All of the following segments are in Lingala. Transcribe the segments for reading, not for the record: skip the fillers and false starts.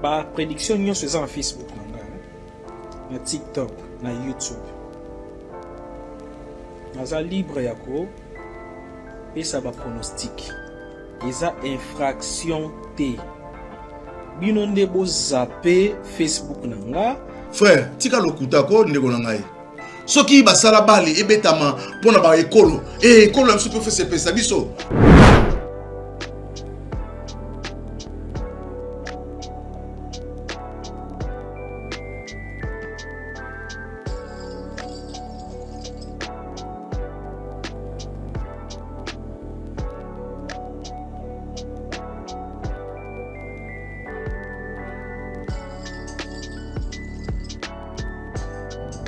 ba prédiction nyonso eza na Facebook na TikTok na YouTube naza libre ya ko pesa ba pronostic eza infraction te bino nde bo zappe Facebook na nga frère tika lokuta ko ndeko na ngai soki basala bali ebetama pona ba ekolo ekolo mso to fese pesa biso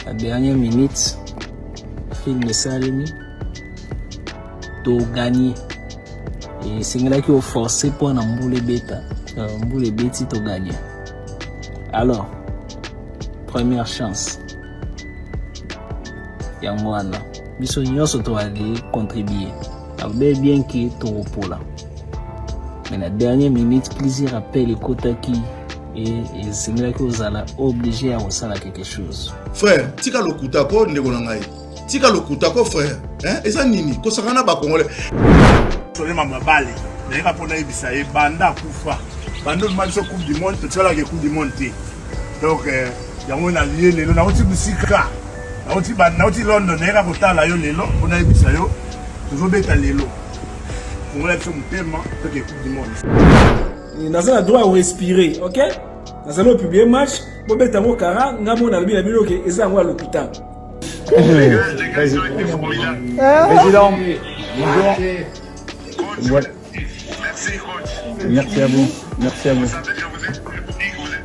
la dernière minute, film de Salimi, to gagner. Et c'est là qu'il faut forcer pour un boule bêta, boule bêti to gagner. Alors, première chance. Yamwana, biso nyonso to aller contribuer. Avec bien qui to pour là. Mais la dernière minute, plaisir appelle Kotaki. Et c'est là que vous allez obligé à faire quelque chose. Frère, tika lokuta ko ndeko na ngai. Tika lokuta ko frère, hein? Eza nini? Ko sakana ba Congolais. Sole mama bale. Ndeka pona ibisa e banda kufa. Bando mabiso coupe du monde, totsala ke coupe du monde. Donc yango na lié lelo na oti busika. Na oti London ndeka kotala yo lelo, pona ibisa yo. Tozobeta lelo. Congolais so mutema, to ke coupe du monde. Nous avons le droit de respirer, ok? Nous allons publier un match, nous allons mettre un cara, nous allons mettre un billet, et ça, on va l'hôpital. Président, bonjour. Voilà. Merci à vous. Merci à vous. Vous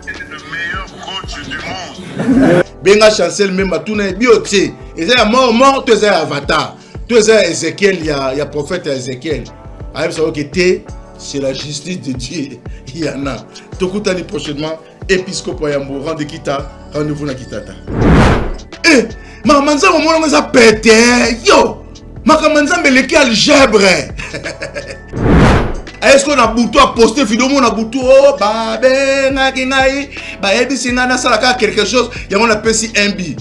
êtes le meilleur coach du monde. Benga chancel même tuna bioté. Et ça mort tous avatar. Tous Ézéchiel, il y a prophète Ézéchiel. Aïe ça que c'est la justice de Dieu. Il y en a. Tokutani prochainement épiscope Yambo rendez kita rendez-vous na kitata. Eh, mamanza mona za pété. Yo, makamanza meleki algèbre. Est-ce qu'on a bouton à poster vidéo mon a bouton oh babe ngakinai ba ebi singana sala ka quelque chose ya on appelle si MB.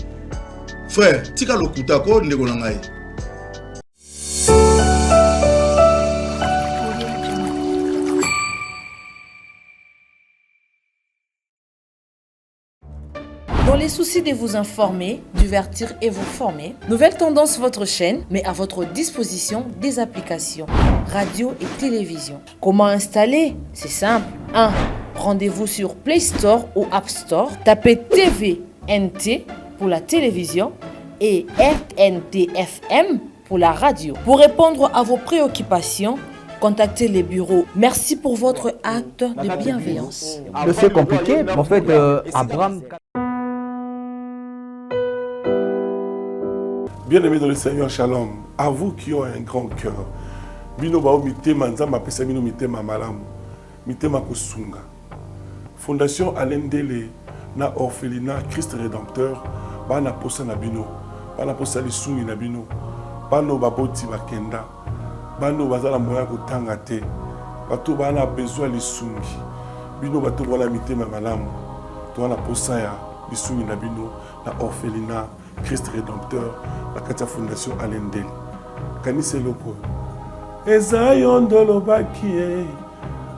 Frère, tika lokuta ko ndeko na ngai. Dans les soucis de vous informer, divertir et vous former, Nouvelle Tendance votre chaîne met à votre disposition des applications, radio et télévision. Comment installer? C'est simple. 1. Rendez-vous sur Play Store ou App Store. Tapez TVNT pour la télévision et RNTFM pour la radio. Pour répondre à vos préoccupations, contactez les bureaux. Merci pour votre acte de bienveillance. C'est compliqué, en fait, Abraham... Bien-aimés dans le Seigneur, shalom. À vous qui ont un grand cœur. Bino bao mitema nzamba pesa bino mitema malamu. Mitema kusunga. Fondation Alendele na orphelinat Christ Rédempteur bana posa na bino. Bana posa lisungi na bino. Bano baboti bakenda. Bano bazala moya kotanga te. Bato bana besoin lisungi. Bino bato wala mitema malamu. To wana posa ya lisungi na bino na orphelinat Christ Rédempteur, la Katia Fondation Alendele. Kanise loko. Eza yondolo bakie.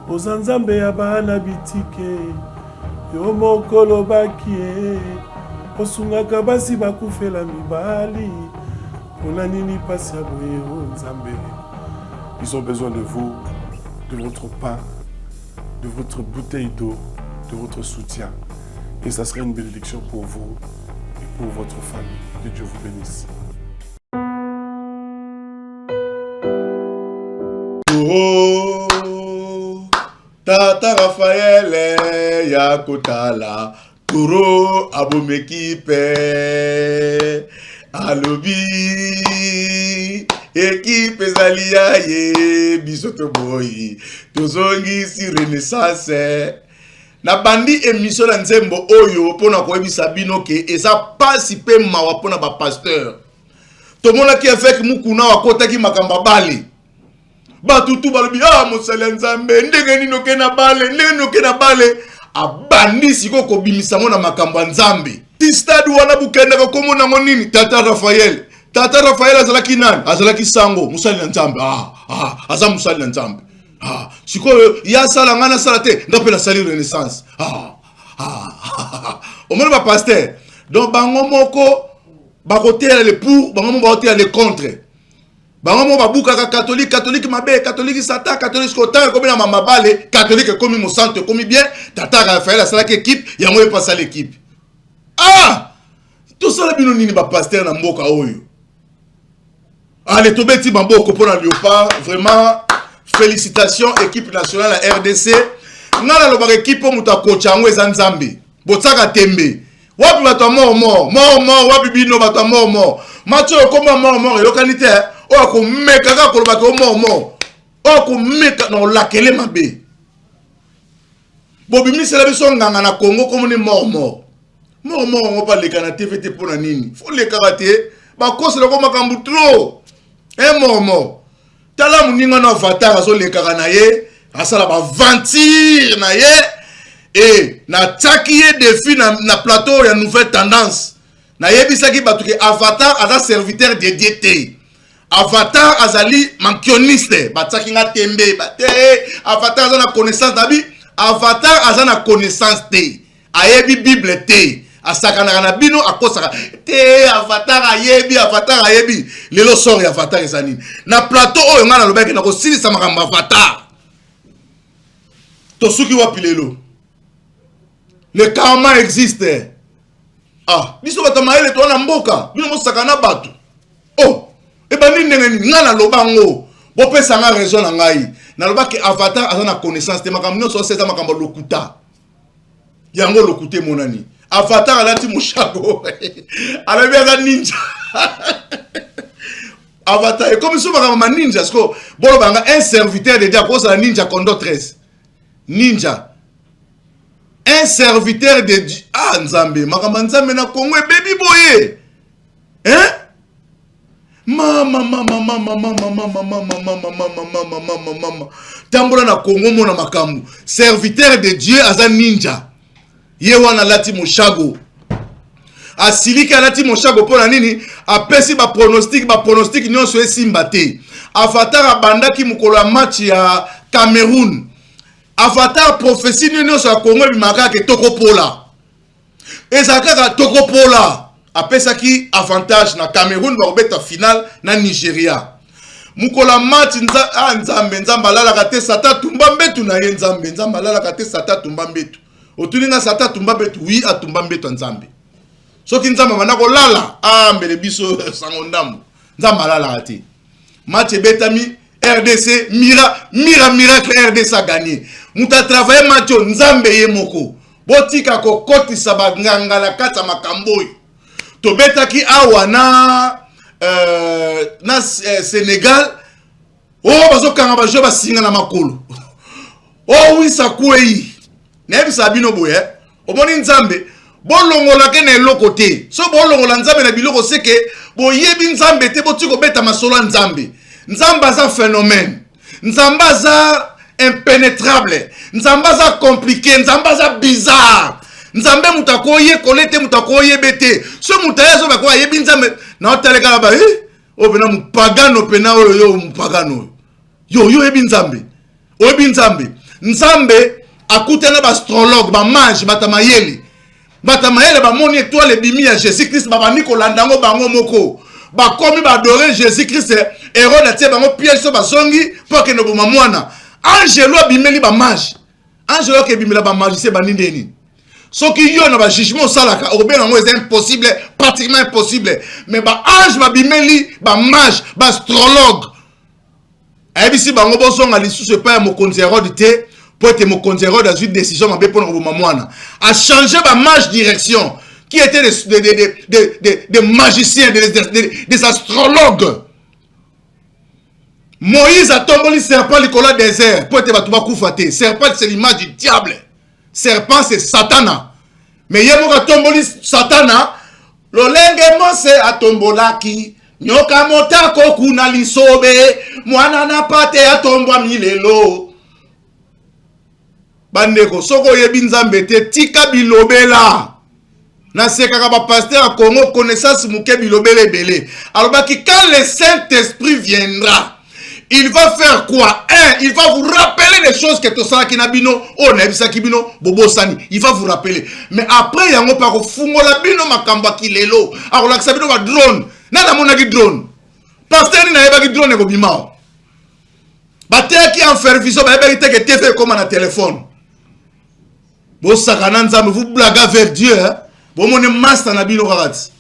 Ozanzambe ya bana bitike. Yo mokolo bakie. Osungaka basi bakufela mibali. Pona nini pasi ya boye o nzambe. Ils ont besoin de vous, de votre pain, de votre bouteille d'eau, de votre soutien. Et ça serait une bénédiction pour vous. Pour votre famille. Que Dieu vous bénisse. Oh, Tata Raphaël Yakotala Turo Abomekipe Alobi équipe Zalia ye Bisoto Boy Tozongi si Renaissance na bandi émission na nzembo oyo pona koyebisa bino ke eza pasi pe mawa pona ba pasteur to mona ki avec mukuna wakota ki makamba bale ba tutu balobi ah mosala nzambe ndenge nino ke na bale ndenge no ke na bale abandi siko kobimisa ngo na makambo ya Nzambe. Ti stade wana bukenda ko komona ngo nini Tata Raphaël. Tata Raphaël azalaki nani? Azalaki sango musali na Nzambe. Aza musali na Nzambe. Siko ya sala ngana sala te ndapela sali renaissance. Omona ba pasteur. Donc bango moko bakotela le pour, bango moko bakotela le contre. Bango moko babuka catholique mabe, catholique satan, catholique skotan comme na mamabale, catholique comme mo centre comme bien, Tata Raphaël a sala équipe, yango e pas l'équipe. Tout ça la bino nini ba pasteur na mboka oyo. Allez tobeti bamboko pour la Léopard, vraiment félicitations équipe nationale à RDC. Ngala lo ba équipe muta coach yango eza Nzambe. Botsaka tembe. Wapi bato mort, wapi bino bato mort. Mathieu comme mort, yokanite o ko meka ka ko ba ko mort. O ko meka na lakele mabe. Bobi mi sela biso nganga na Congo comme ni mort. Mort on pas les kana TVT pour na nini. Faut les karaté ba ko sela ko makambu trop. Mort. Tala muninga na avatar aso le kana ye, asala ba ventir na ye. Et na tsakiye défi na plateau ya nouvelle tendance. Na yebisaki batuke avatar aza serviteur dédié te. Avatar azali mankioniste. Batsaki nga tembe bate. Avatar aza na connaissance nabi. Avatar aza na connaissance te. Ayebi Bible te. Asakana na bino akosaka te. Avatar ayebi. Lelo sori avatar ezani. Na plateau oyo nga na lobaki na kosilisa makambo avatar. Tosuki wapi lelo. Le karma existe. Biso batamaele to na mboka, bino mo sakana batu. E ba nini ngani ngana lobango. Bo pesa nga raison na ngai. Na lobaki avatar azana connaissance te makambo no so seza makambo lokuta. Yango lokute monani. Avatar alati mushago. Alabi aza ninja. Avatar e comme so makambo ninja sko bolo banga un serviteur de Dieu ko sa ninja kondo 13. Ninja. Un serviteur de Dieu. Nzambe. Makamba Nzambe na Congo baby boye. Mama. Tambola na Congo mona makambu. Serviteur de Dieu aza ninja. Ye wana lati mushago. Asilika lati mushago pona nini? Apesi ba pronostic nyonso esimba te. Avatar abandaki mukolo ya match ya Cameroun. Avatar prophétie nous sur Congo bimaka ke tokopola. Ezaka tokopola. Apesaki avantage na Cameroun ba obeta final na Nigeria. Mukola match Nzambe lala kate sata tumba mbetu na ye Nzambe lala kate sata tumba mbetu. Otuninga sata tumba mbetu wi atumba mbetu Nzambe. Soki Nzambe manako lala mbele biso sangondamu. Nzambe lala kate. Match betami RDC miracle RDC a gagné. Muta travailler macho Nzambe ye moko. Botika ko koti sabanganga la kata makamboy. To betaki awa na Sénégal. Bazo kanga ba joba singa na makolo. Oui sakuei. Nebi sabino boye. Omoni Nzambe bolongola ke na eloko te. So bolongola Nzambe na biloko seke boyebi Nzambe te botiko beta masolo Nzambe. Nzamba za phénomène. Nzamba za impénétrable. Nzamba za compliqué. Nzamba za bizarre. Nzambe mutakoye kolete mutakoye bete. So mutayezo bakwa yebi Nzambe na oteleka ba obena mupagano pena yo mupagano. Yo yebi Nzambe. Oyebi Nzambe. Nzambe akutana ba astrologue ba mage batamayeli. Batamayeli ba moni étoile bimi ya Jésus Christ ba Nicolas ngo bango moko. Ba komi ba adorer Jésus Christ héros na tie bango piège so ba songi pour que no boma mwana. Angelo bimeli ba mage. Angelo ke bimela ba magicien ba nindeni. Soki yo na ba jugement salaka obena ngo est impossible, pratiquement impossible. Mais ba ange ba bimeli ba mage, ba astrologue. Ayebisi bango bosonga lisusu pa mo konzero de te pour être mo konzero dans une décision mabe pour no boma mwana. A changer ba mage direction qui étaient des magiciens, des astrologues. Moïse a tombé le serpent Nicolas désert pour être battu koufaté. Serpent c'est l'image du diable. Serpent c'est Satana. Mais yemo a tombé Satana. Lolenge mose a tombolaki. Nyoka motako kuna lisobe. Mwana na pate a tombo milelo. bandeko soko oyebi nzambe te tika bilobela nasekaka bapasteur à Congo connaissance muke bilobela ebele alobaki quand le Saint-Esprit viendra il va faire quoi? Il va vous rappeler les choses que tosala kinabino on ebisa kibino bobosani il va vous rappeler mais après yango pa ko fungola bino makambo kilelo akolakisa bino ba drone nana mona ki drone pasteur ni na yeba ki drone ko bimao bateki en faire vision ba yeba ki TV comme na téléphone bo sakana nzambe vous blaga vers Dieu hein bo mone master na bino kakati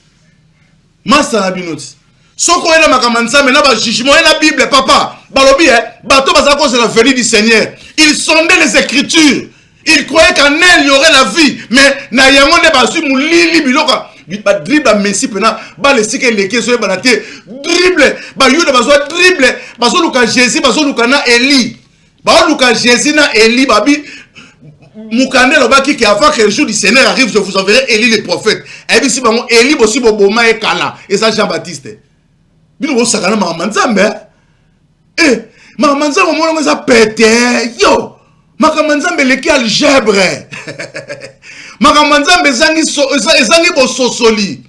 master na bino ti soko ena makambo nzambe na ba jugement na Bible papa balobi bato baza cause la venue du Seigneur ils sondaient les écritures ils croyaient qu'en elle il y aurait la vie mais na yango ne basu mulili biloka ba dribble messi pena ba le sike leke so ba na te dribble ba yuda bazo dribble bazo luka Jésus bazo luka na Eli ba luka Jésus na Eli babi mukande lo baki que avant que le jour du Seigneur arrive je vous enverrai Eli le prophète et bi si bango Eli bosi boboma e kala et ça Jean-Baptiste bino bo sakana ma nzambe makambo nzambe mwana eza pete yo makambo nzambe leki algebre makambo nzambe ezangi bososoli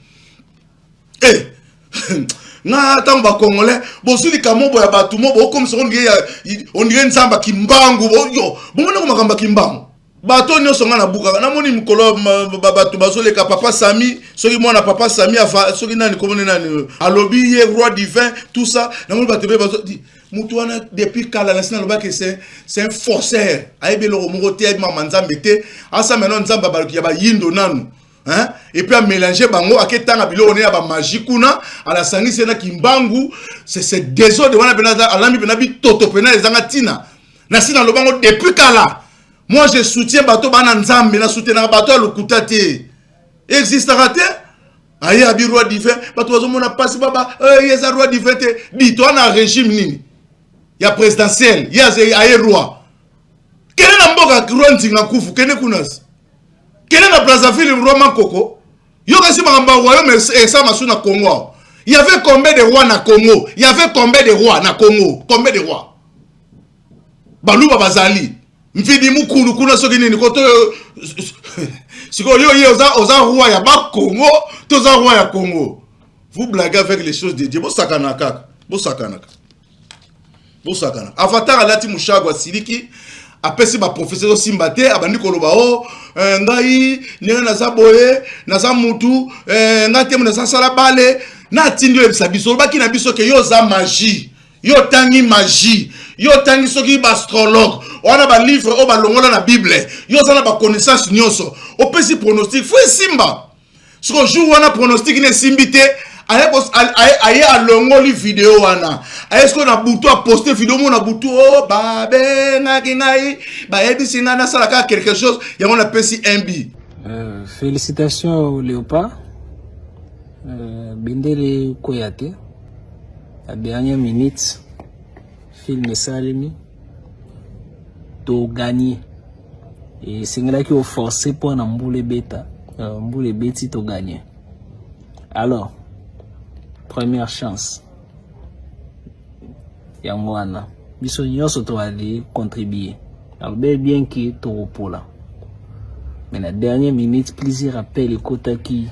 nga tango bakongolais bosilika mobo ya bato mobo okomisa ondire nzambe kimbangu yo bomona ko makambo kimbangu bato nyonso nga na buka namoni mikolo bato bazoleka papa Sami soki mwana papa Sami soki nani komone nani alobi ye roi divin tout ça namoni bato be bazo di mutuana depuis kala la sina loba que c'est un forceur ayebe lo moko te ayeba manzambe te asa maintenant nzamba baluki ya ba yindo nanu hein et puis à mélanger bango aketanga bilo on ya ba magie kuna ala sangi sena kimbangu c'est désordre wana pena alami pena bi toto pena ezanga tina na sina lobango depuis kala moi je soutiens bato bana nzambe na soutiens bato a lokuta te existe raté aye abi roi divin bato bazomona passe baba yeza roi divin te di to na régime nini ya présidentiel ya aye roi kene na mboka roi nzinga kufu kene kunas kene na Brazzaville roi Mankoko yo kasi makamba royaume esa masu na Congo il y avait combien de rois na Congo il y avait combien de rois na Congo combien de rois baluba bazali mfidi mukulu kuna soki nini koto siko yo oza roi ya ba Congo toza roi ya Congo vous blaguez avec les choses de Dieu bo sakana kaka bo sakana avatar alati mushago siliki apesi ba professeur simbate abandi koloba ngai nena naza boye naza mutu ngate mona sala bale na tindio ebisa biso baki na biso ke yo za magie yo tangi magie yo tangi soki ba astrologue wana ba livre o ba longola na Bible yo za na ba connaissance nyonso opesi pronostic fo simba siko jour wana pronostic ne simbite aye alongoli vidéo wana est-ce qu'on a butu a posté vidéo mon a butu babe ngai ba ebisi na salaka quelque chose ya on appelle si MB félicitations au Léopard Bendele Koyate à dernière minute film Salimi to gagner et c'est là qui ont forcé pour na mbule beta mbule beti to gagner alors première chance Yangwana biso nyonso to aller contribuer alors bien que to pola mais la dernière minute plaisir appelle le kotaki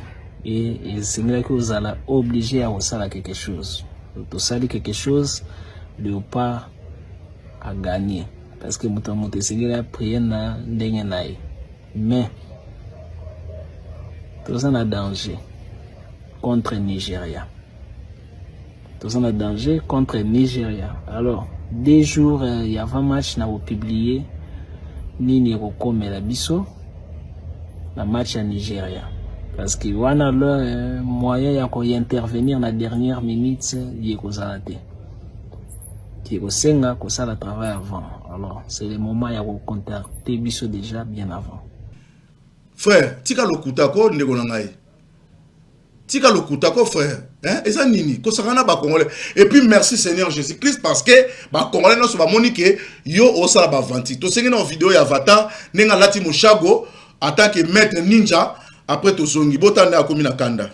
et c'est là que vous allez obligé à faire quelque chose to sali quelque chose de pas à gagner parce que muta c'est la prière na ndenge nae mais tout en danger contre Nigeria. Tout en danger contre Nigeria. Alors, 2 jours, il y avait un match n'a pas publié ni comme la biso la match à Nigeria. Parce que on a le moyen d'y intervenir dans la dernière minute y kozalate. Qui kosenga ko ça le travail avant. Alors, c'est le moment où contacter biso déjà bien avant. Frère, tika lokutako ndeko na ngai. Tika lokutako frère, hein? Eza nini? Ko sakana ba congolais. Et puis merci Seigneur Jésus-Christ parce que ba congolais no so ba monique yo osala ba vanti. To sengi na vidéo ya avatar nenga lati mushago en tant que maître ninja après to zongi botanda akomi na kanda.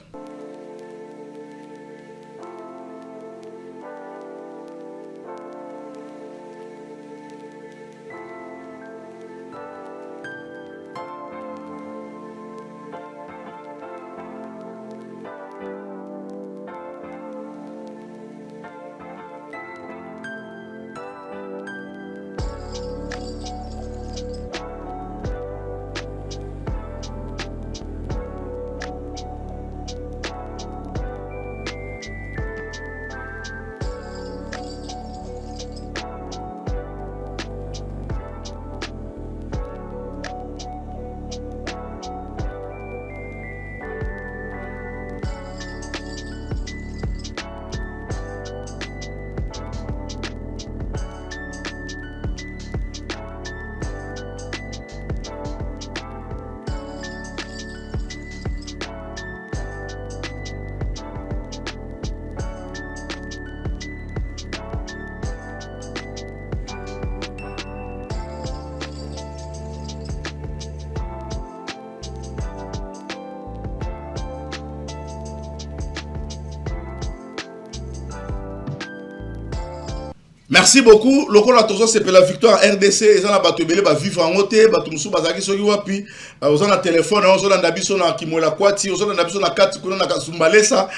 Merci beaucoup. Loko la tozo c'est la victoire RDC. Ils ont la bateau belé ba vivre en hôtel. Bateau musu bazaki soki wapi. Ils ont la téléphone. Ils ont la nabiso na kimola kwati. Ils ont la nabiso na kati kuna na kasumbalesa.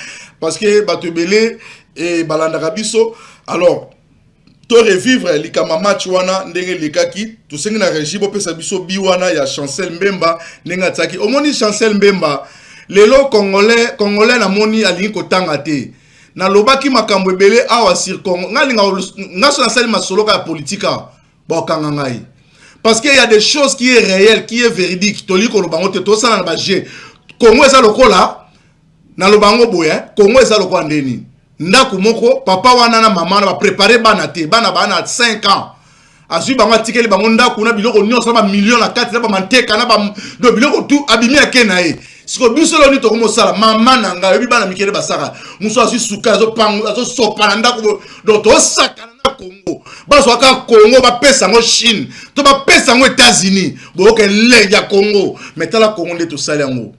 Parce que bateau belé et balanda kabiso. Alors, to revivre likama match wana ndenge likaki. To sengi na régie bo pesa biso biwana ya Chancel Mbemba nenga tsaki. Omoni Chancel Mbemba. Lelo Congolais na moni alingi kotanga te. Na lobaki makambo ebele awa sur Congo ngaso na sali masoloka ya politika bokanga ngai parce que il y a des choses qui est réel qui est véridique to liko lobango te to sala na ba jeu Congo eza lokola na lobango boya Congo eza lokola ndeni ndako moko papa wana na mama na ba préparer bana te bana 5 ans azui bango tikeli bango ndako na biloko nyonso ba million na 4 na ba manteka na ba do biloko tout abimi akena e siko biso lo ni to komo sala mama nanga yobi bana mikele basaka muso asu suka zo pango azo sopa ndako do to saka na Congo baso aka Congo ba pesa ngo Chine to ba pesa ngo États-Unis bo ke lenga Congo metala Congo nde to sala ngo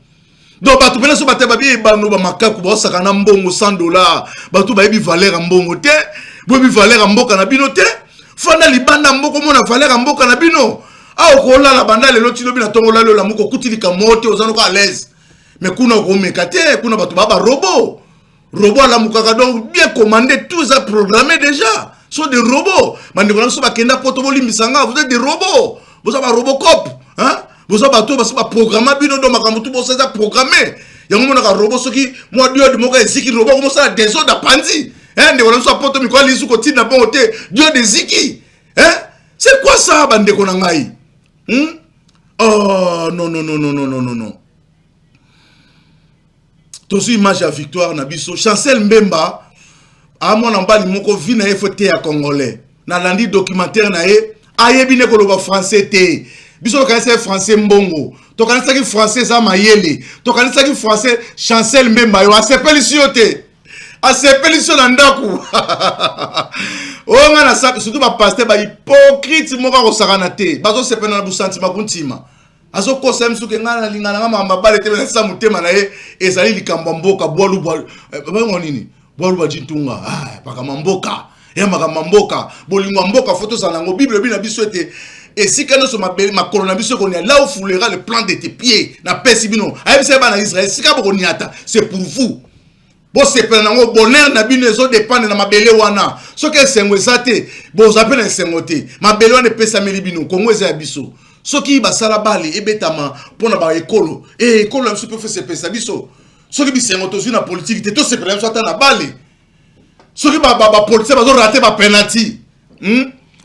do batu pele so bateba bi banu ba makaku bo saka na mbongo $100 batu ba yebi valeur mbongo te bo bi valeur mboka na bino te fana libanda mboko mona valeur mboka na bino a okola la banda lelo tilo bina tongo la la moko kutilika mote ozano ka à l'aise mais kuna komeka te kuna batu baba robot la mukaka donc bien commandé tout ça programmé déjà sont des robots mandi kona so bakenda poto bolimbisanga vous êtes des robots vous avez un robocop hein vous avez bato parce que programmé bino do makambo tout bo ça programmé yango mona ka robot soki moi dio de moko eziki robot comme ça des autres panzi hein de kona so poto mi kwa lisu ko tina bon te dio de ziki hein c'est quoi ça bande kona ngai oh non tosu image ya victoire na biso Chancel Mbemba a mona mbali moko vi na FT ya congolais na landi documentaire na ye ayebi ne koloba français te biso kanisa français mbongo to kanisa ki français za mayele to kanisa ki français Chancel Mbemba yo asepelisi yo te asepelisi na ndaku onga na sa surtout ba pasteur ba hypocrite moko ko sakana te bazo sepena na busantima kuntima azo kosa msuke ngana lingana ngama mabale te na sa mutema na ye ezali likambo mboka bwalu bango nini bwalu ba jintunga baka mamboka ya maka mamboka bolingwa mboka photo za nango bible bina biso ete esika no so mabele makolo na biso ko ni là où foulera le plan de tes pieds na pesi bino ayebisa ba na Israël sika boko niata c'est pour vous bo sepela nango bonheur na bino ezo dépendre na mabele wana soki sengo ezate bo zapena sengo te mabele wana pesa meli bino Kongo eza ya biso soki basala bali ebetama pona ba ekolo ekolo na super fait pesa biso soki bisengo to na politique te to sepela so ata na bali soki ba politique bazo rater ba penalty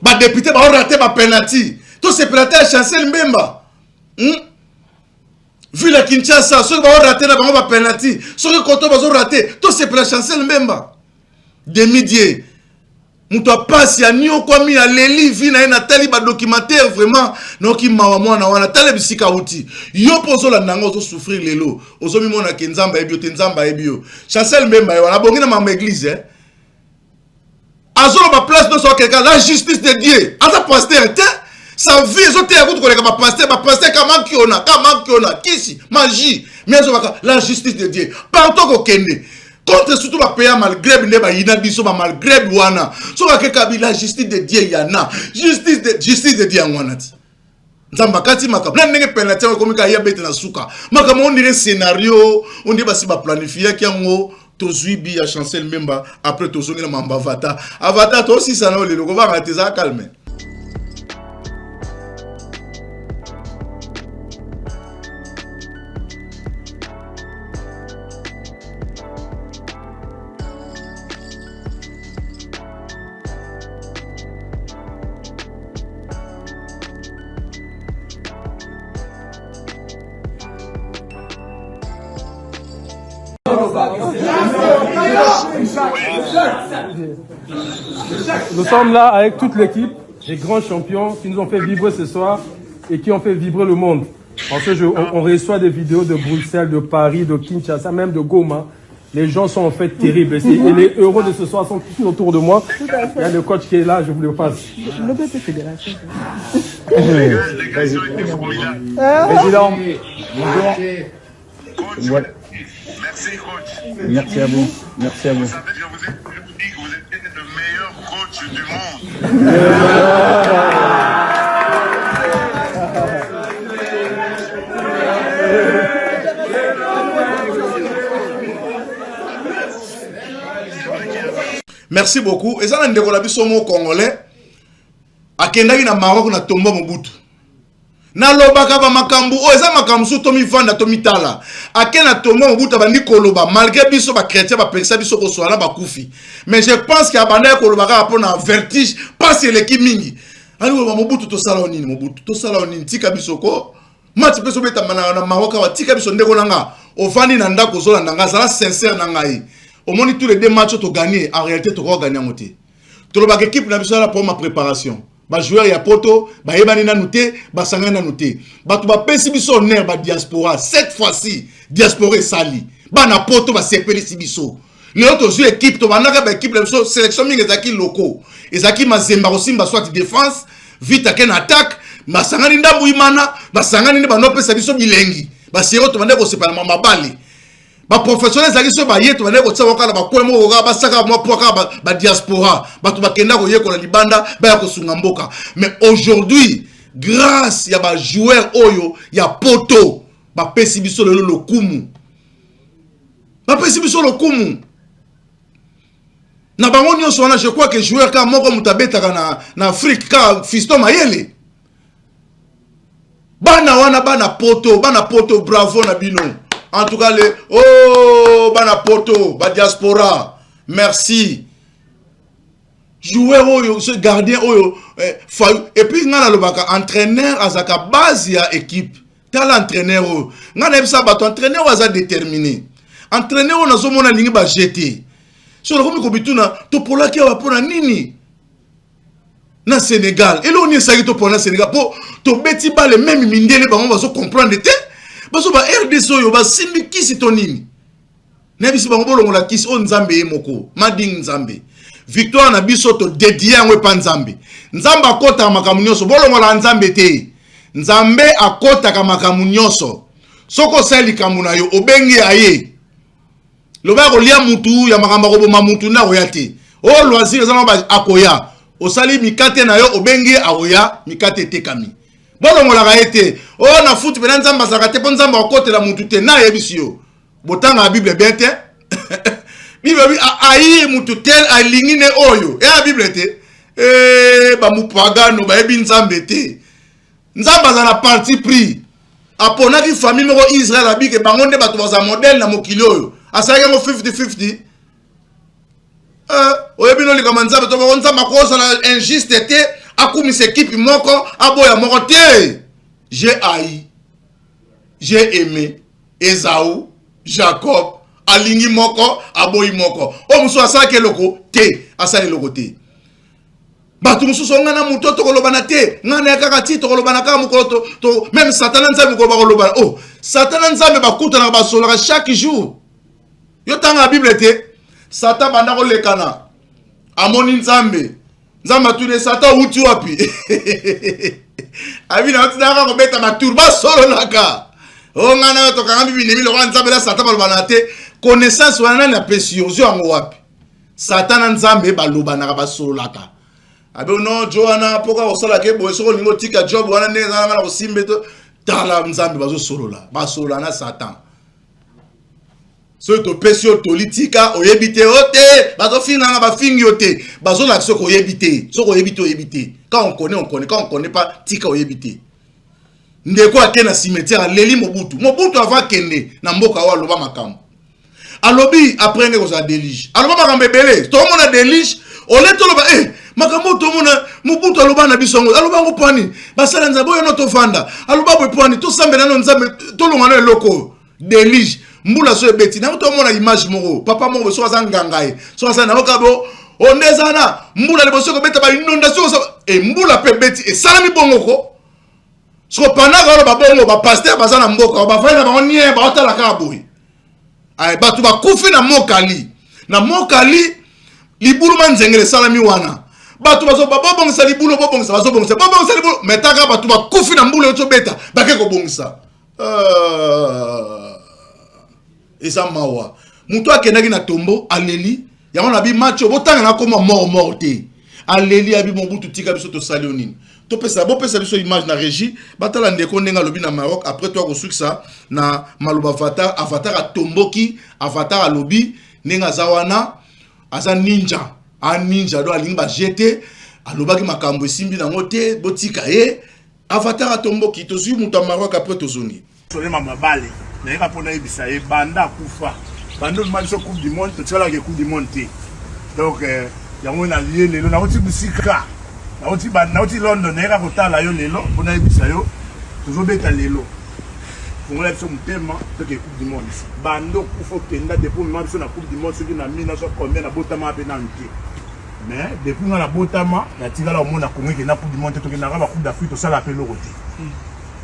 ba député ba rater ba penalty to sepela ta Chancel Mbemba vu la Kinshasa soki ba rater na ba penalty soki koto bazo rater to sepela Chancel Mbemba demi-dieu muto pasi ya nyo kwa mi aleli vi na ena tali ba documentaire vraiment noki mawa mwana wana tale bisika uti yo pozo la nanga ozo souffrir lelo ozo mi mona ke nzamba ebio te nzamba ebio Chancel Mbemba yo na bongi na mama église azolo ba place no so quelqu'un la justice de Dieu ata pasteur te sa vie ezo te akutu koleka ba pasteur kama kiona kisi magie mais zo baka la justice de Dieu partout ko kende contre surtout ba pays malgré ne ba yina biso ba malgré wana so ka kabila justice de Dieu yana justice de Dieu wana nzamba kati maka na ndenge penalty ko komika ya bete na suka maka mo ndire scénario on dit ba si ba planifier kiango tozuibi ya Chancel Mbemba après tozongi na mamba avatar to aussi ça na le ko ba ngatiza calme. Nous sommes là avec toute l'équipe, les grands champions qui nous ont fait vibrer ce soir et qui ont fait vibrer le monde. Parce que on reçoit des vidéos de Bruxelles, de Paris, de Kinshasa, même de Goma. Les gens sont en fait terribles. Et les héros de ce soir sont tous autour de moi. Il y a le coach qui est là, je vous le passe. Le BP Fédération. Délégation était formidable. Président, bonjour. Coach, merci coach. Merci à vous. Merci à vous. Vous savez, je vous ai dit que vous êtes le meilleur coach du monde. Merci beaucoup. Et ça, on a dit que Congolais, à Kendaki na Maroc, na tomba Mobutu. Na lobaka ba makambu, o eza makambu so tomi vanda tomi tala. Ake na tomba Mobutu bandi koloba, malgré biso ba chrétien ba peksa biso ko soana ba kufi. Mais je pense qu'il y a banda koloba ka pona vertige, passe l'équipe mingi. Ani ko Mobutu to sala onini, Mobutu to sala onini tika biso ko. Mati peso beta na Maroc wa tika biso ndeko nanga. Ofani na ndako zo na nga, ça sincère na ngai. Au moins tous les deux matchs tu gagné, en réalité tu vas gagner en côté. Tu l'as équipe n'a besoin pour ma préparation. Ba joueur ya poto, ba yebani na noté, ba sanga na noté. Ba tu ba pesi biso ner ba diaspora. Cette fois-ci, diaspora sali. Ba na poto ba sepeli sibiso. Les autres joueurs équipe to ba na ba équipe la sélection mingi ezaki locaux. Ezaki mazemba osimba soit défense, vite à ken attaque, ba sanga ni ndambu imana, ba sanga ni ba no pesa biso bilengi. Ba siro to ba ndeko sepala mabali. Ba professionnels zaki so ba yeto ba ndeko tsa wakala ba kwemo ko ba saka mo poka ba diaspora ba to ba kenda ko yeko na libanda ba ya ko sunga mboka. Mais aujourd'hui grâce ya ba joueur oyo ya poto ba pesi biso le lokumu. Ba pesi biso lokumu. Na bango nyonso wana je crois que joueur ka moko mutabeta na Afrique ka Fiston Mayele. Bana wana bana poto bravo na bino. En tout cas, Bana Poto, ba diaspora, merci. Joueur oyo, ce gardien oyo, et puis ngana lobaka entraîneur azaka base ya équipe. Tel entraîneur oyo, ngana ebisa bato entraîneur aza déterminé. Entraîneur oyo nazo mona lingi ba jeter. So lokomi ko bituna to polaki wa pona nini? Na Sénégal. Et là on est sagi to pona Sénégal po to beti ba le même mindele bango bazo comprendre te. Baso ba RDC yo ba simbi kisi tonini. Nebisi bango bolongo la kisi on Nzambe moko. Mading Nzambe. Victoire na biso to dédié ngwe pa Nzambe. Nzambe akota makamu nyonso bolongo la Nzambe te. Nzambe akota ka makamu nyonso. Soko sali kamuna yo obengi aye. Loba ko lia mutu ya makamba ko boma mutu na oyate. O loisir zama ba akoya. Osali mikate na yo obengi aoya mikate tekami. Bolongo la gaete. Oh na foot bena Nzamba zakate po Nzamba okote la mutu te na yebisi yo. Botanga la Bible bien te. Bible ayi mutu tel alingi ne oyo. E la Bible te. Ba mupagano ba yebi Nzambe te. Nzamba za na parti pris. Apona ki famille moko Israël abi ke bango nde bato baza modèle na mokili oyo. Asaka ngo 50-50. Oyebi no likama Nzambe to ba Nzamba ko sala injuste te. Akumi s'équipe moko aboya moko te. J'ai haï, j'ai aimé Esaü, Jacob, alingi moko, aboyi moko. O musu asala ke loko te, asala loko te. Batu musu songa na muto to kolobana te, ngana kaka ti to kolobana ka mukolo to même Satan Nzambe ko ba kolobana. Oh, Satan Nzambe ba kuta na ba sola chaque jour. Yo tanga Bible te, Satan banda ko lekana. Amoni Nzambe. Nzamba tune Satan uti wapi. Abi na otina ko beta maturba solo naka. O ngana to kanga bibi nemi lo Nzambe la Satan balobana te. Connaissance wana na précieux yango wapi. Satan Nzambe balobana ba solo naka. Abi no Joana poka osala ke boy soko lingo tika job wana ne ngana ko simbe to tala Nzambe bazo solo la. Ba solo na Satan. So to pesio politika oyebite ote bazo finanga ba fingi ote bazo la soko oyebite soko oyebite quand on connaît quand on connaît pas tika oyebite ndeko akena cimetière leli Mobutu avant kende na mboka wa loba makam alobi après ngeko za délige aloba makambe belé to mona délige ole to loba makambo to mona Mobutu aloba na bisongo aloba ngo pani basala Nzambe yo no to fanda aloba bo pani to sambela no Nzambe to longa no eloko délige mbula so ebeti na to mona image moko papa moko so azangangaye so azana okabo ondezana mbula liboso ko beta ba inondation so mbula pe beti e salami bongo ko so panaka ro ba bongo ba pasteur bazana mboka ba faina ba onye ba otala ka boy ay batu ba kufi na mokali libulu manzengele salami wana batu bazo ba bobongisa libulu bobongisa bazo bongisa libulu metaka batu ba kufi na mbula yo beta ba ke ko bongisa Eza mawa. Mutu akendaki na tombo aleli. Yango na bi match botanga na koma mort te. aleli abi Mobutu tika biso to salionine to pesa bo pesa biso image na régie batala ndeko ndenga lobi na Maroc après toi ko ça na maloba avatar a tomboki avatar a lobi ndenga zawana aza ninja a ninja do alinga jeter alobaki makambo esimbi na ngote botika ye avatar a tomboki to zui muta Maroc après to zoni tole mama bale na ka pona ebisa e banda kufa bando biso coupe du monde to tsala ke coupe du monde te donc yango na lié lelo na oti bisika na oti London na ka kotala yo lelo pona ebisa yo tozobeta lelo Congolais biso mutema to ke coupe du monde bando kufa kenda depuis mama biso na coupe du monde soki na mina so combien na botama pe na nte mais depuis na botama na tingala omona Congo ke na coupe du monde to ke na ba coupe d'Afrique to sala pe loko te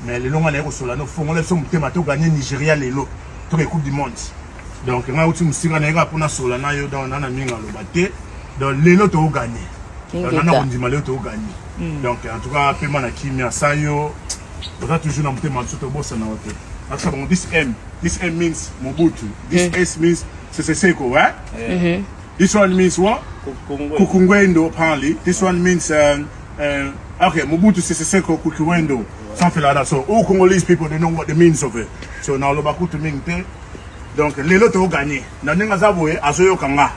mais les longs années sur la no Congolais biso mutema to gagner Nigeria lelo to ke coupe du monde donc nga uti musika na eka pona sola na yo dans na minga lobate donc lelo to gagner donc na ondima lelo to gagner donc en tout cas paiement na kimia sa yo on a toujours na mutema to bossa na hotel parce que this M means Mobutu, this S means Seseko, right? This one means what? Kukungwendo apparently. This one means okay, Mobutu Seseko Kukungwendo, something like that. So all Congolese people, they know what the means of it. So now lobaku to mingte. Donc lelo to gagner. Na ninga zaboe azoyo kanga.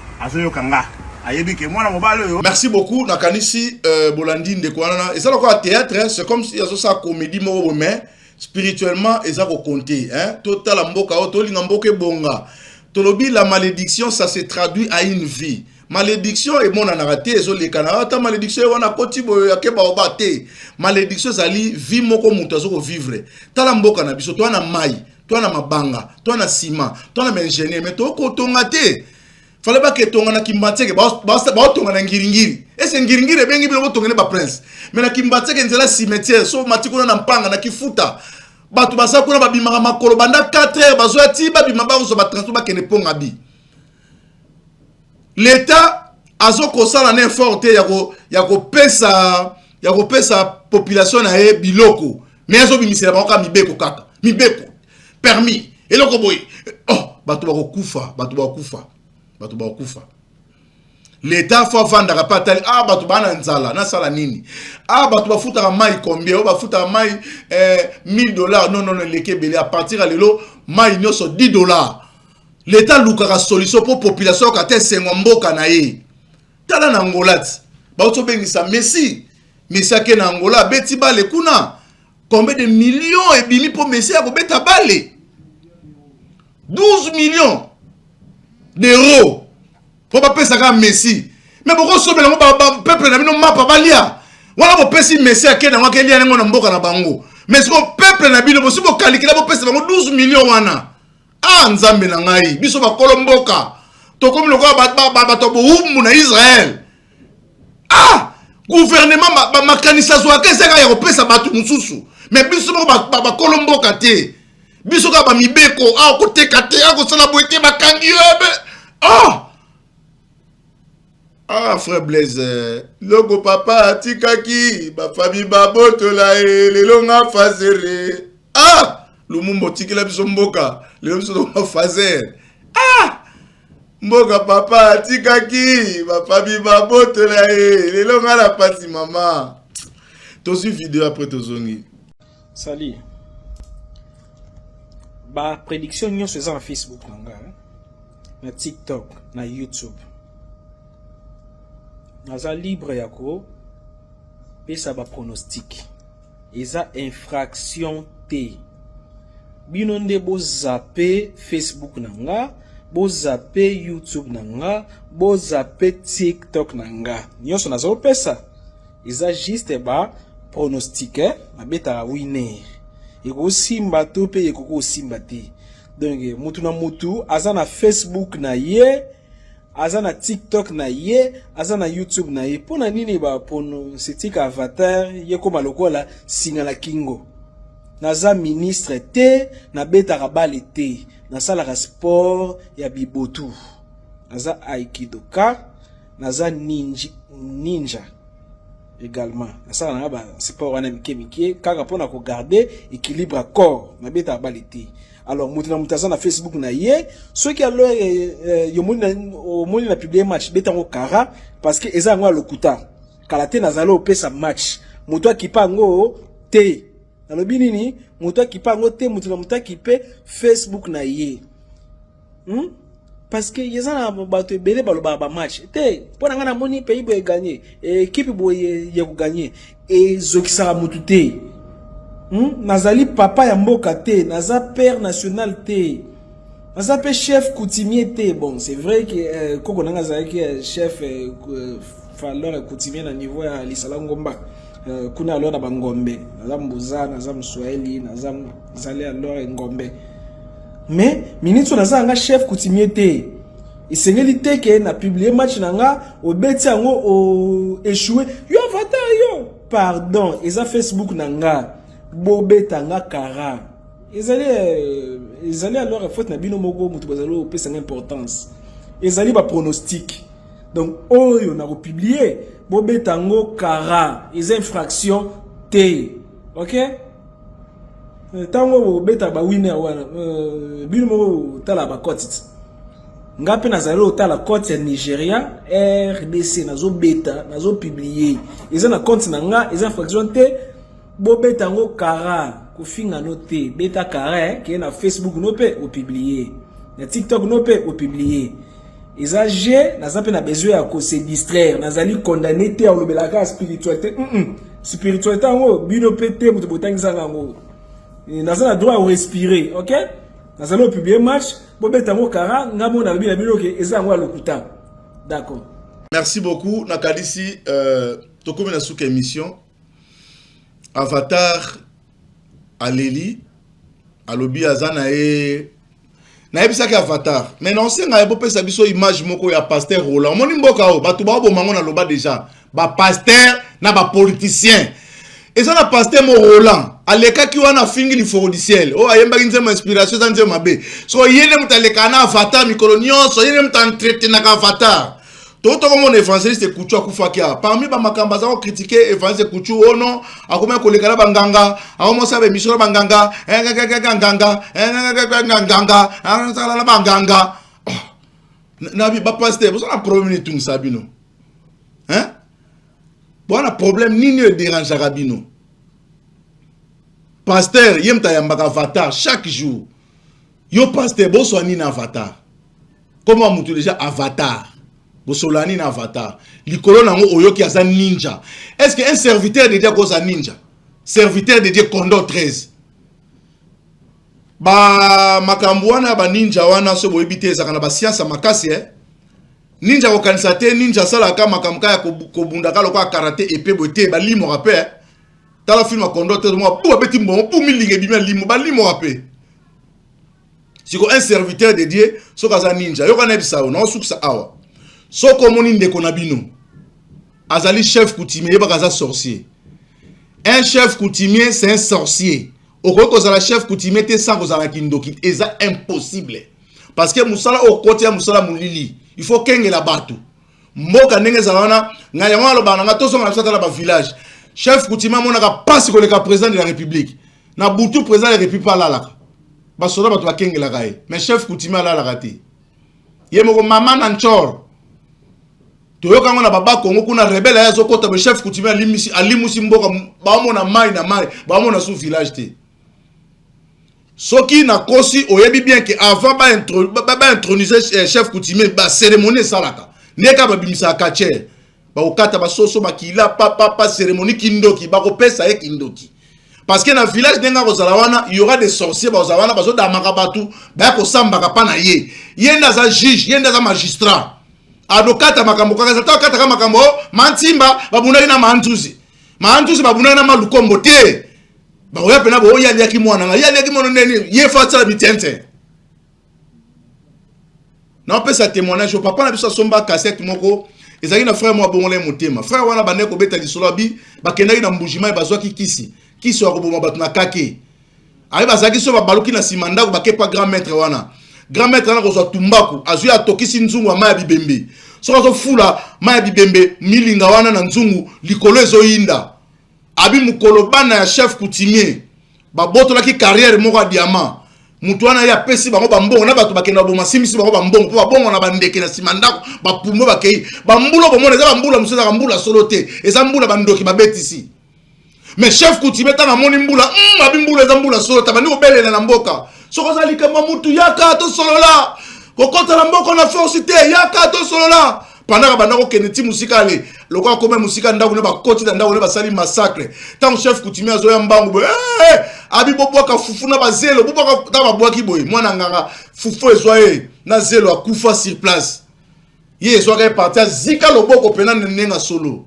Merci beaucoup nakanisi Bolandi ndekwana et ça le quoi théâtre c'est comme si ça comédie mo mais spirituellement et ça ko compter hein total mboka to linga mboke bonga tolobi la malédiction ça se traduit à une vie malédiction et mon narraté ezo le kana ta malédiction wana koti boyo yakeba obate malédiction zali vie moko mutu azoko vivre tala mboka na biso to na mai to na mabanga to na ciment to na ingénieur mais to ko tonga te fallait pas que tonga na kimbateke ba tonga na ngiringiri ese ngiringiri bengi bilo tonga ne ba prince mais na kimbateke nzela cimetière so matiko na mpanga na kifuta batu basa kuna ba bimaka makolo banda 4 heures bazo ati ba bimaba zo ba transport ba kene ponga bi l'état azoko sala na effort te ya ko pesa population na e biloko mais azo bimisela ba ka mibeko kaka mibeko permis eloko boy oh batu ba kufa l'état faut vendre pas tel batu bana nzala na sala nini batu ba futa mai combien ba futa mai $1000 non leke belé à partir à lelo mai nyoso $10 l'état lukaka solution pour population ka te sengwa mboka na ye tala na Angola ba oto bengisa Messi ake na Angola beti bale kuna combien de millions et bimi pour Messi a beta bale 12 millions d'euros pour pas payer ça Messi mais pourquoi so bela ba peuple na bino mapa balia wala bo pesi Messi akena ngwa kelia ngo na mboka na bango mais ce peuple na bino bo si bo calculer bo pesa bango 12 millions wana nzambe na ngai biso ba kolomboka to comme le ba to bo umu na Israël gouvernement makanisa zo akesa ka ya ko pesa batu mususu mais biso ba kolomboka te biso ka ba mibeko ko teka te ko sala boete bakangi frère Blaise logo papa tikaki ba famille babotola le longa fazere lumumbo tikela biso mboka le biso ma fazer mboka papa tikaki ba famille babotola le longa la pati mama to su vidéo après to zongi salut ba prédiction nyonso eza na Facebook nanga na TikTok na YouTube naza libre yako pesa ba pronostic eza infraction te bino nde bo zappe Facebook nanga bo zappe YouTube nanga bo zappe TikTok nanga nyonso naza pesa eza juste ba pronostic na beta winner eko simba to pe eko simba te donc mutu na mutu aza na Facebook na ye aza na TikTok na ye aza na YouTube na ye pona nini ba pronostic avatar ye ko malokola singa la kingo naza ministre te na beta rabale te na sala sport ya bibotu naza aikidoka naza ninja également na sala na ba sport wana mike kaka pona ko garder équilibre corps na beta rabale te alors mutu na mutaza na Facebook na ye ceux qui alors yo moni na publier match beta ngo kara parce que eza ngo lokuta kalate nazalo opesa match moto akipango te nalobi nini moto akipango te moto na moto akipe Facebook na ye parce que yezana bato ebele baloba ba match te pona ngana moni pays boye gagner équipe boye ya ko gagner ezokisa moto te nazali papa ya mboka te naza père national te naza pe chef coutumier te bon c'est vrai que koko nanga zaki chef faleur coutumier na niveau ya lisala ngomba kuna alors na bangombe naza mbuza naza mswahili naza zali alors ngombe mais minitso naza nga chef coutumier te isengeli te ke na publier match nanga obeti yango o échouer yo avatar yo pardon eza Facebook nanga bobeta nga kara ezali alors faute na bino moko mutu bazalo pesa importance ezali ba pronostic donc oyo na republier bobeta ngo kara eza infraction te OK tango bobeta ba winner wana bino moko tala ba cote ngape nazalo tala cote ya Nigeria RDC nazo beta nazo publier eza na compte na nga eza infraction te bobeta ngo kara kufinga note beta kara qui est na Facebook no pe au publier na TikTok no pe au publier eza je naza pe na besoin ya ko se distraire nazali condamné te au lobelaka spiritualité spiritualité ngo bino pété muto botangisa ngo naza na droit à respirer OK nazali au publier match bobeta ngo kara ngamo na bino bino ke eza ngo lokuta d'accord merci beaucoup nakadisi tokomi na suka émission Avatar Aleli alobi azana e na ebisa ka Avatar mais non c'est nga ebo pesa biso image moko ya pasteur Roland moni mboka o batu ba bo mango na loba déjà ba pasteur na ba politicien ezana pasteur mo Roland aleka ki wana fingi li forodiciel o ayemba nzema inspiration za nzema mabe so yele mutaleka na Avatar mikolo nyonso yele mutantraiter na Avatar Toto comme mon évangéliste Kouchou akufakia parmi ba makamba za critiquer évangéliste Kouchou oh non akoma koleka na banganga akomo sabe mission banganga nganga banganga nabi ba pasteur vous avez un problème ni tout sabino hein bon un problème ni ne dérange rabino pasteur yemta yambaka Avatar chaque jour yo pasteur bo so ni na Avatar comment mutu déjà Avatar Bosolani na Avatar. Likolo nango oyoki aza ninja. Est-ce qu'un serviteur de Dieu koza ninja? Serviteur de Dieu Condor 13. Ba makambo wana ba ninja wana so boyebite ezaka na ba science makasi Ninja ko kanisa te ninja sala ka makamka ya kobunda ka lokwa karate épée boté ba limo rappel. Tala film a Condor 13 mo bu beti mbongo bu milinge bimia limo ba limo rappel. Siko un serviteur de Dieu so kaza ninja. Yo kana bisa o na suksa awa. So komoni ndeko na bino azali chef coutumier yeba kaza sorcier. Un chef coutumier c'est un sorcier. Oko kozala chef coutumier te sans kozala kindoki eza impossible parce que musala okoti ya musala mulili il faut kenge la batu mboka ndenge zalana nga yango aloba nga toso nga bisata la ba village chef coutumier mona ka passe ko le ka président de la république na butu président de la république la la ba soda batu ba kenge la gae mais chef coutumier la rate yemoko mama na nchor toyoka ngona baba Kongo kuna rebelle ya zokota be chef coutumier alimusi mboka ba mona mai na mai ba mona sous village te soki na kosi oyebi bien que avant ba introniser chef coutumier ba cérémonie salaka neka ba bimisa kache ba okata ba soso makila papa cérémonie kindoki ba ko pesa e kindoki parce que na village denga kozala wana il y aura des sorciers ba ozala wana bazo da makabatu ba ko samba ka pana ye yenda za juge yenda za magistrat adokata makambo kaka kata kama makambo mantimba babunaki na mantuzi babunaki na malukombo te ba oya pena bo yali yaki mwana yali yaki mwana neni ye fatsa bitente na pesa témoignage papa na biso somba cassette moko ezaki na frère moi bongole motema frère wana bande ko beta lisolo bi bakendaki na mbujima bazwaki kisi akoboma batu na kake ayi bazaki so babaluki na simanda ko bakepa grand maître wana grand maître na ko so tumbaku azui atokisi nzungu maya bibembe so ko fula maya bibembe milinga wana na nzungu likolo ezoyinda abi mukolo bana ya chef coutumier ba botolaki carrière moko diamant Mutuana ya pesi bango bambongo na bato bakenda boma simisi bango bambongo po babongo na bandeke na simandako bapumbo bakei bambulo bomona eza bambula musuza bambula solo te eza mbula bandoki babetisi mais chef coutumier tanga moni mbula babimbula eza mbula solo ta bandi kobelela na mboka soko za likama mutu yaka to solo la kokota na mboka na force te yaka to solo la pendant bandako keneti musika ale lokwa koma musika ndako ne bakoti na ndako ne basali massacre tant chef coutumier azoya mbangu abi bobwaka fufu na bazelo bobwaka ta babwaki boy mwana nganga fufu ezoye na zelo akufa sur place ye ezoka parti zika loboko pena nenga solo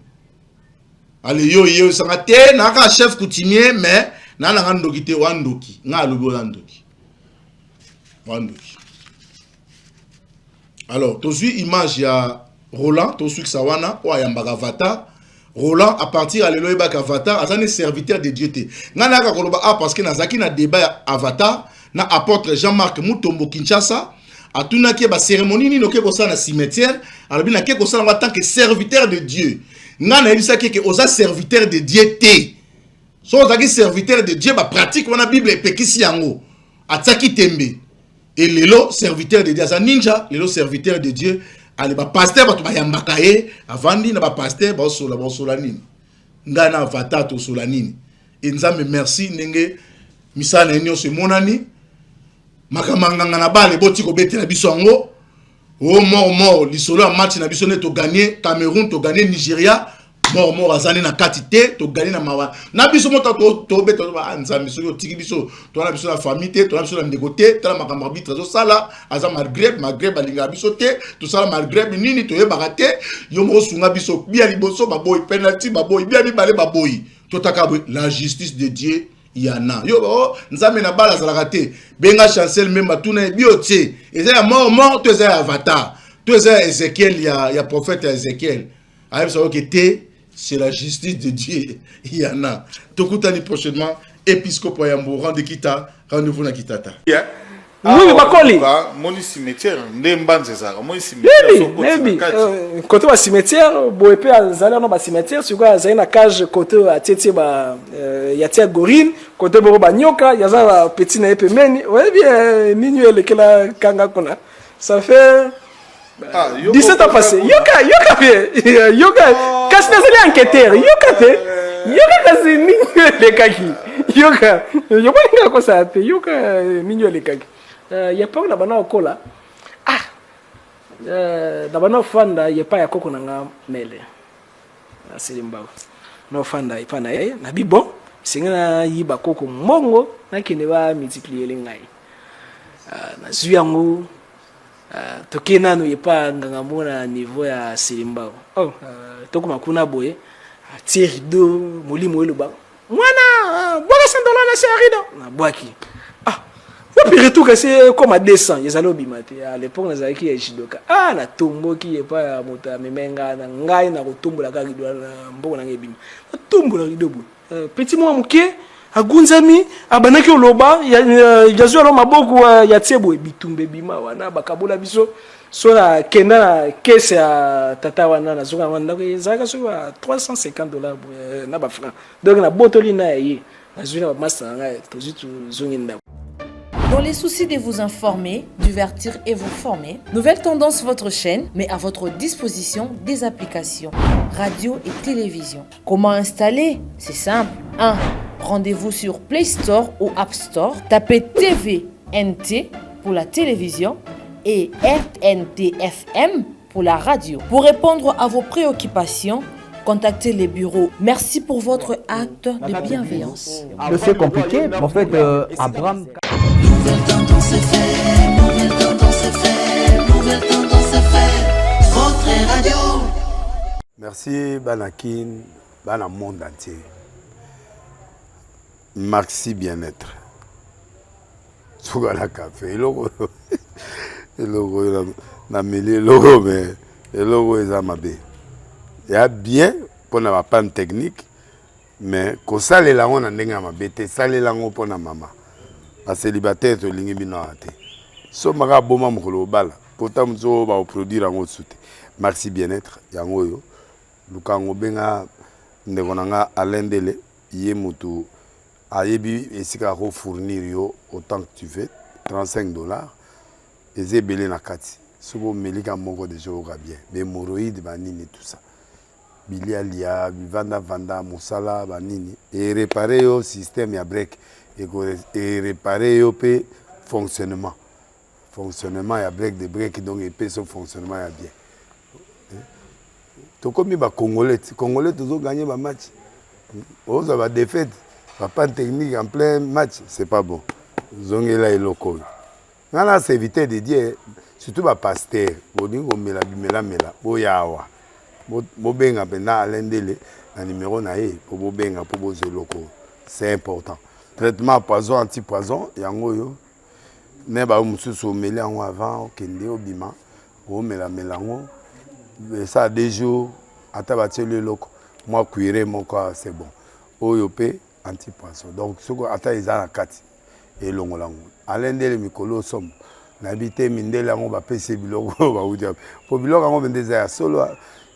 ale yo sanga te na ka chef coutumier mais na nga ndoki te wandoki nga lobo landoki wandoki. Alors to suis image ya Roland to suis sawana o ayambaka Avatar Roland à partir à l'éloïba Avatar azane serviteur de Dieu te ngana ka koloba parce que nazaki na débat Avatar na apôtre Jean-Marc Mutombo Kinshasa atuna ki ba cérémonie ni noke ko na cimetière alobi na ke ko en tant que serviteur de Dieu ngana ebisa ke oza serviteur de Dieu te so ozaki serviteur de Dieu ba pratique wana Bible epekisi yango ataki tembe et lelo serviteur de Dieu za ninja lelo serviteur de Dieu ale ba pasteur ba to ba yambaka ye avandi na ba pasteur ba sola nini ngana Avatar to sola nini nzambe merci ndenge misana enyo se monani makamanganga na bale boti ko betela biso ngo o mort lisolo ya match na biso ne to gagner Cameroun to gagner Nigeria mort azani na katite to gagner na mawa na biso mota to beto ba nzambe so yo tiki biso to na biso na famille te to na biso na ndégoté tala makambo arbitre zo sala aza Maghreb alinga biso te to sala Maghreb nini to yebaka te yo mo sunga biso bia liboso baboy penalty baboy bia bibale baboy to taka la justice de Dieu yana yo nzambe na bala zala raté benga chancel même tuna biotie eza ya mort to eza ya Avatar to eza Ezekiel ya prophète Ezekiel ayeb ça que te c'est la justice de Dieu yana tokutani prochainement épiscope Yambo rendez-vous na Kitata. Oui, bakoli. Moni cimetière, ndembanze zaka, moni cimetière. Côté ba cimetière, boepe azala no ba cimetière, siko azali na cage côté atietie ba ya tia gorine, côté bo ba nyoka, yaza ba petit na epemeni. Ouais bien, nini elekela kanga kona. Ça fait 17 ans passé. Yoka bien. Yoka kasi nazali enquêteur. Yoka te. Yoka kasi nini elekaki. Yoka. Yoka ko sa te. Yoka nini elekaki. Ya pa na bana okola na bana fanda ya pa ya koko nanga mele asilimba no fanda ipana na bibo singa yiba koko mongo na kine ba multiplier lengai na zuyangu tokena no yepa nganga mona niveau ya silimba tokoma kuna boye tire do molimo eluba mwana boka $100 na serido na bwaki puis tout que c'est comme à 200 ils allaient au bimate à l'époque nous avons qui est jidoka na tombo qui est pas mota memenga na ngai na kotombo la kaki dola mboko na ngebima tombo la ridobu petit moi muke agunzami abanaki oloba ya zo lo maboko ya tsebo bitumbe bima wana bakabola biso so la kenda na caisse ya tata wana na zonga wana ko ezaka so $350 na ba francs donc na botoli na ye na zuna ba master ngai tozitu zonginda. Dans les soucis de vous informer, divertir et vous former, Nouvelle Tendance votre chaîne met à votre disposition des applications, radio et télévision. Comment installer? C'est simple. 1. Rendez-vous sur Play Store ou App Store. Tapez TVNT pour la télévision et RNTFM pour la radio. Pour répondre à vos préoccupations, contactez les bureaux. Merci pour votre acte de bienveillance. C'est compliqué, mais en fait, Abraham... Nouvelle Tendance FM, Nouvelle Tendance FM, Nouvelle Tendance FM, votre radio. Merci Banakin, Bana monde entier. Maxi bien-être. Sougala café, logo na mêlé logo mais logo ezamabe. Il y a bien pour na panne technique mais ko sale la on ndenge mabe te sale la ngo pona mama. A célibataire to lingi bino ate so maka boma mokolo bala pourtant mzo ba produire en soute merci bien-être yango yo lukango benga ndeko nanga alendele ye mutu ayebi esika ko fournir yo autant que tu veux $35. Et c'est belé na kati. Sobo melika moko de jour bien. Hémorroïdes, banini, tout ça. Bilialia, vanda, moussala, banini. Et réparer au système ya break. Et réparer au fonctionnement. Fonctionnement ya break de break, donc et son fonctionnement ya bien. Tout comme les Congolais. Congolais, tous ont gagné le match. Ils ont défaite. Pas de technique en plein match, c'est pas bon. Ils ont là et local. Maintenant, c'est éviter de dire, surtout les pasteurs, mela, boyawa. Bobenga pena alendele, un numéro naé, pour bobenga, pour boze locaux. C'est important. Traitement poison, anti-poison, yango yo. Mais bah, on se soumeli en avant, au kende, au bima, au mélango. Ça, des jours, à tabater le loco. Moi, cuire mon corps, c'est bon. Oyopé, anti-poisson. Donc, ce qu'on attend, ils ont la carte. Et l'on l'a. Alain de Mikolo somme. N'habité Mindela, on va payer biloko. Pour biloko, on va vendre solo.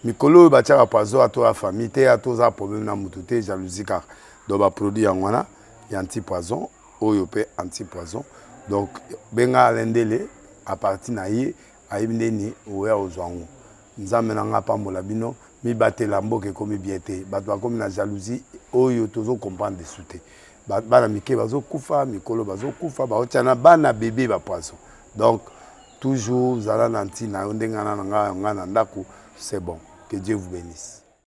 Mikolo, va tirer à poisson à toi, famille, à toi, problème dans moutouté, jalousie, car. Donc, va produire en wana, il y a anti-poisson. Oyopé, anti-poisson. Donc, benga Alain de à partir naïe, à Ibneni, ou à Ozwango. Nous avons pambola bino mi batela mboke comme bien te bato comme na jalousie oyo tozo comprendre de souté bana mike bazo kufa mikolo bazo kufa ba otana bana bébé ba poisson donc toujours zala nanti na ndenga na nga ndako c'est bon que Dieu vous bénisse.